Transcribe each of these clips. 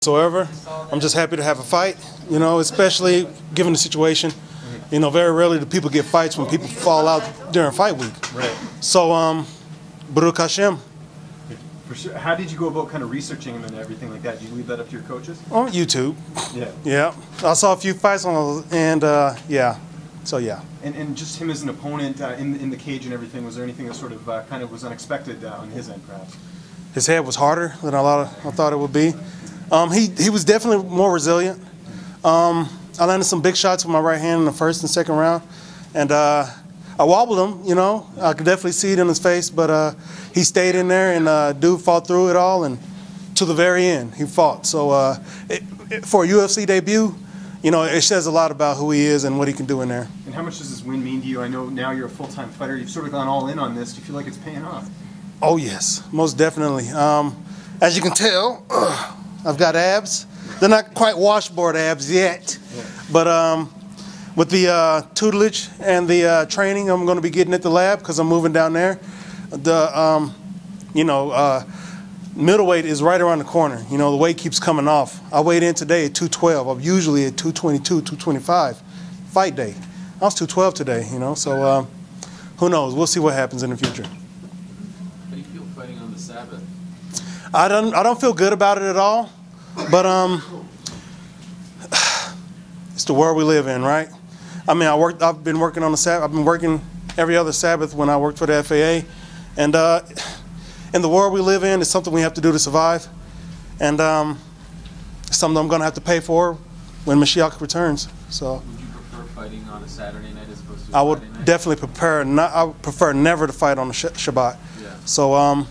whatsoever. I'm just happy to have a fight, you know, especially given the situation. You know, very rarely do people get fights when people fall out during fight week. Right. So, Baruch Hashem. For sure. How did you go about kind of researching him and everything like that? Did you leave that up to your coaches? On YouTube. Yeah. Yeah. I saw a few fights on, and yeah. So yeah. And just him as an opponent in the cage and everything, was there anything that sort of kind of was unexpected on his end, perhaps? His head was harder than I thought it would be. He was definitely more resilient. I landed some big shots with my right hand in the first and second round, and I wobbled him. You know, I could definitely see it in his face, but he stayed in there, and dude fought through it all, and to the very end, he fought. So for a UFC debut, you know, it says a lot about who he is and what he can do in there. And how much does this win mean to you? I know now you're a full-time fighter. You've sort of gone all in on this. Do you feel like it's paying off? Oh yes, most definitely. As you can tell, I've got abs. They're not quite washboard abs yet, but with the tutelage and the training I'm going to be getting at the lab, because I'm moving down there, the middleweight is right around the corner. You know, the weight keeps coming off. I weighed in today at 212. I'm usually at 222, 225. Fight day. I was 212 today. You know, so who knows? We'll see what happens in the future. How do you feel fighting on the Sabbath? I don't feel good about it at all. But it's the world we live in, right? I mean, I've been working on the Sabbath. I've been working every other Sabbath when I worked for the FAA, and in the world we live in, it's something we have to do to survive, and it's something I'm going to have to pay for when Mashiach returns. So. Would you prefer fighting on a Saturday night as opposed to a I would Friday night? definitely prefer. I would prefer never to fight on the Shabbat. Yeah. So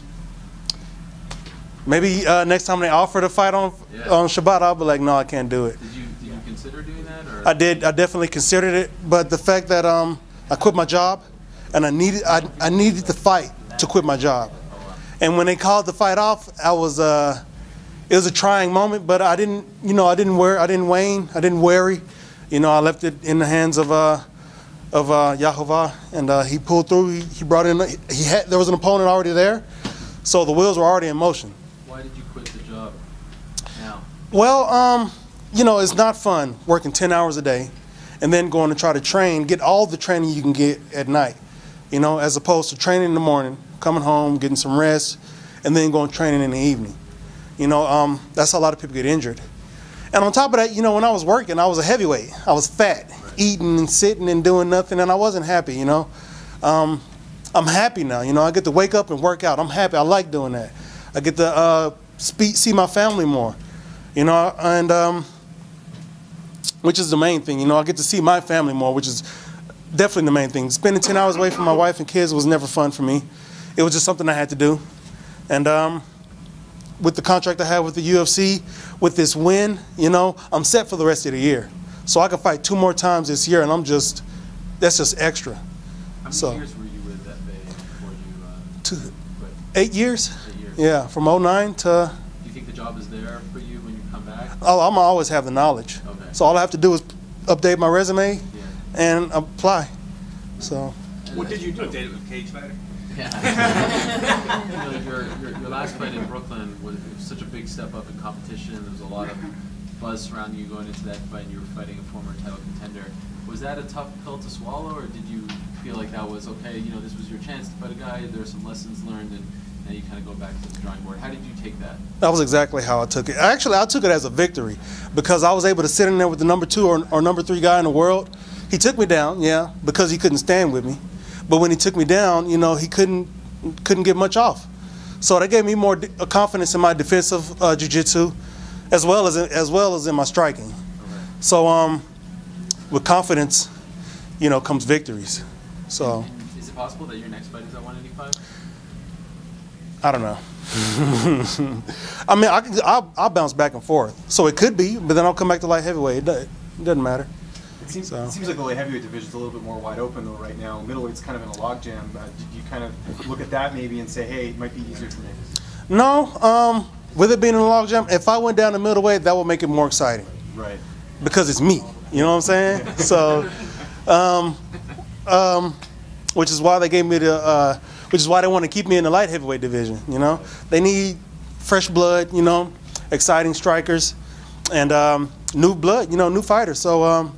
maybe next time they offer to fight on Shabbat, I'll be like, no, I can't do it. Did you consider doing that? Or? I did. I definitely considered it, but the fact that I quit my job, and I needed to fight to quit my job, and when they called the fight off, it was a trying moment, but I didn't wane, I didn't worry, you know, I left it in the hands of Yahovah, and he pulled through. He brought in. There was an opponent already there, so the wheels were already in motion. Why did you quit the job now? Well, you know, it's not fun working 10 hours a day and then going to try to get all the training you can get at night, you know, as opposed to training in the morning, coming home, getting some rest, and then going training in the evening. You know, that's how a lot of people get injured. And on top of that, you know, when I was working, I was a heavyweight. I was fat, eating and sitting and doing nothing, and I wasn't happy, you know. I'm happy now, you know. I get to wake up and work out. I'm happy. I like doing that. I get to see my family more, you know, and which is the main thing, you know. I get to see my family more, which is definitely the main thing. Spending 10 hours away from my wife and kids was never fun for me. It was just something I had to do. And with the contract I have with the UFC, with this win, you know, I'm set for the rest of the year. So I can fight 2 more times this year, and that's just extra. How many years were you with FAA before you quit? 8 years? 8 years. Yeah, from 2009 to... Do you think the job is there for you when you come back? Oh, I'm always have the knowledge. Okay. So all I have to do is update my resume and apply. So. What did you do? Update it with Cage Fighter? Yeah. You know, your last fight in Brooklyn was such a big step up in competition. There was a lot of buzz surrounding you going into that fight, and you were fighting a former title contender. Was that a tough pill to swallow, or did you feel like that was okay? You know, this was your chance to fight a guy. There were some lessons learned, and now you kind of go back to the drawing board. How did you take that? That was exactly how I took it. Actually, I took it as a victory because I was able to sit in there with the number 2 or number 3 guy in the world. He took me down, yeah, because he couldn't stand with me. But when he took me down, you know, he couldn't get much off. So that gave me more confidence in my defensive jiu-jitsu, as well as in my striking. Okay. So with confidence, you know, comes victories. So. Is it possible that your next fight is at 185? I don't know. I mean, I'll bounce back and forth. So it could be, but then I'll come back to light heavyweight. It doesn't matter. It seems like the light heavyweight division is a little bit more wide open though right now. Middleweight's kind of in a logjam. Did you kind of look at that maybe and say, hey, it might be easier for me? No. With it being in a logjam, if I went down to middleweight, that would make it more exciting. Right. Because it's me. You know what I'm saying? So, which is why they gave me the. Which is why they want to keep me in the light heavyweight division. You know, they need fresh blood. You know, exciting strikers. and new blood, new fighter. So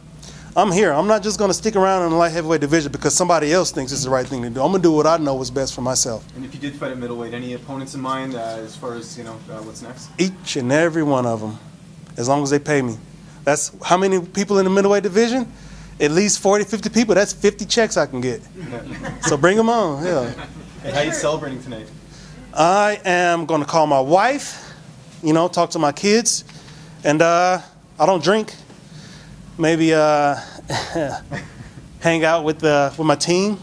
I'm here. I'm not just going to stick around in the light heavyweight division because somebody else thinks it's the right thing to do. I'm going to do what I know is best for myself. And if you did fight at middleweight, any opponents in mind as far as what's next? Each and every one of them, as long as they pay me. That's how many people in the middleweight division? At least 40, 50 people. That's 50 checks I can get. So bring them on. Yeah. And how are you celebrating tonight? I am going to call my wife, talk to my kids, and I don't drink. Maybe hang out with my team.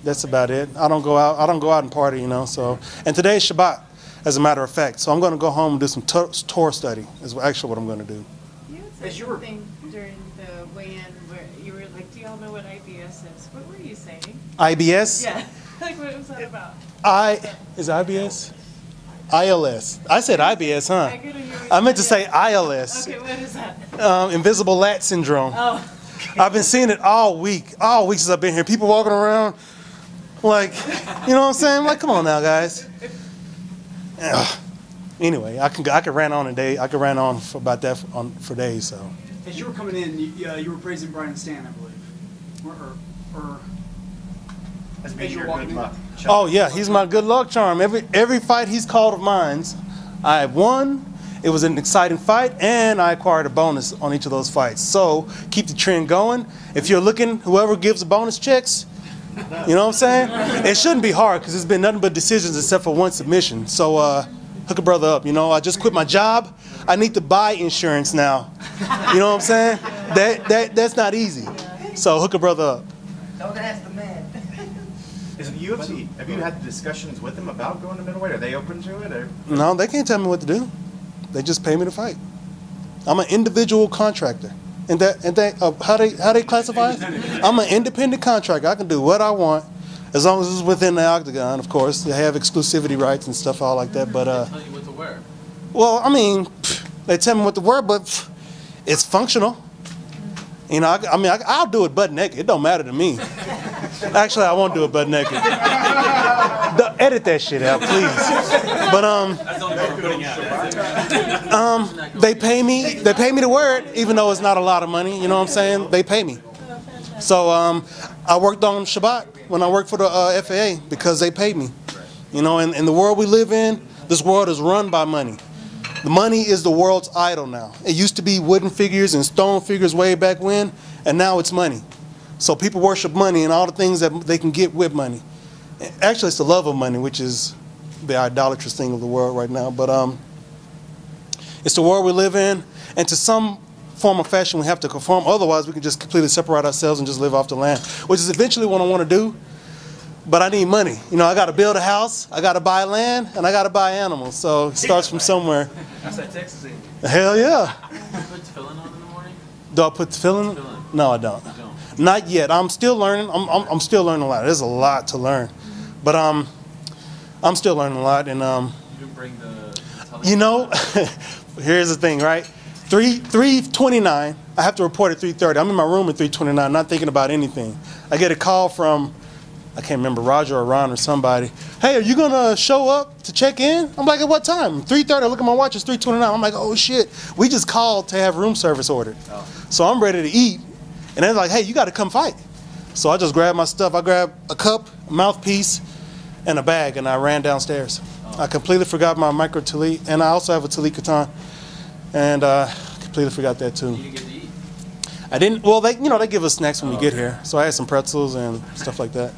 That's about it. I don't go out. I don't go out and party, So, and today is Shabbat, as a matter of fact. So I'm going to go home and do some Torah study. Is actually what I'm going to do. You had said something during the weigh-in where you were like, "Do y'all know what IBS is?" What were you saying? IBS? Yeah. Like, what was that about? Is IBS? ILS. I said IBS, huh? I couldn't hear what I you meant to said. say ILS. Okay, what is that? Invisible lat syndrome. Oh. I've been seeing it all week since I've been here. People walking around like, you know what I'm saying? I'm like, come on now, guys. Ugh. Anyway, I could rant on a day. I could rant on about that for days. So. As you were coming in, you were praising Brian Stan, I believe, or As being you were your walking good in. luck. Oh yeah, he's my good luck charm. Every fight he's called of mine, I won. It was an exciting fight, and I acquired a bonus on each of those fights. So keep the trend going. If you're looking, whoever gives the bonus checks, you know what I'm saying? It shouldn't be hard because it's been nothing but decisions except for one submission. So hook a brother up. I just quit my job. I need to buy insurance now. You know what I'm saying? That's not easy. So hook a brother up. Don't ask the man. Is it UFC? Have you had discussions with them about going to middleweight? Are they open to it? Or? No, they can't tell me what to do. They just pay me to fight. I'm an individual contractor. And how they classify it? I'm an independent contractor. I can do what I want as long as it's within the octagon, of course. They have exclusivity rights and stuff all like that. But They tell you what to wear. well, I mean, they tell me what to wear, but it's functional. I'll do it butt naked. It don't matter to me. Actually, I won't do it butt naked. Edit that shit out, please. But That's the only one we're putting out. they pay me to wear it, even though it's not a lot of money. You know what I'm saying? They pay me. So I worked on Shabbat when I worked for the FAA because they paid me. In the world we live in, this world is run by money. The money is the world's idol now. It used to be wooden figures and stone figures way back when, and now it's money. So people worship money and all the things that they can get with money. Actually, it's the love of money, which is the idolatrous thing of the world right now. But it's the world we live in, and to some form or fashion we have to conform. Otherwise, we can just completely separate ourselves and just live off the land, which is eventually what I want to do. But I need money. I got to build a house, I got to buy land, and I got to buy animals. So it starts from somewhere. That's that Texas in. Hell yeah. You put tefillin on in the morning? Do I put the filling? No, I don't. You don't. Not yet. I'm still learning. I'm still learning a lot. There's a lot to learn, but I'm still learning a lot. And You didn't bring the here's the thing, right? 3:29. I have to report at 3:30. I'm in my room at 3:29, not thinking about anything. I get a call from, I can't remember, Roger or Ron or somebody. Hey, are you gonna show up to check in? I'm like, at what time? 3:30. I look at my watch. It's 3:29. I'm like, oh shit. We just called to have room service ordered. Oh. So I'm ready to eat. And they're like, hey, you got to come fight. So I just grabbed my stuff. I grabbed a cup, a mouthpiece, and a bag, and I ran downstairs. Oh. I completely forgot my micro talit, and I also have a talit katan, and completely forgot that too. You didn't get to eat? I didn't. Well, they give us snacks when we get here. So I had some pretzels and stuff like that.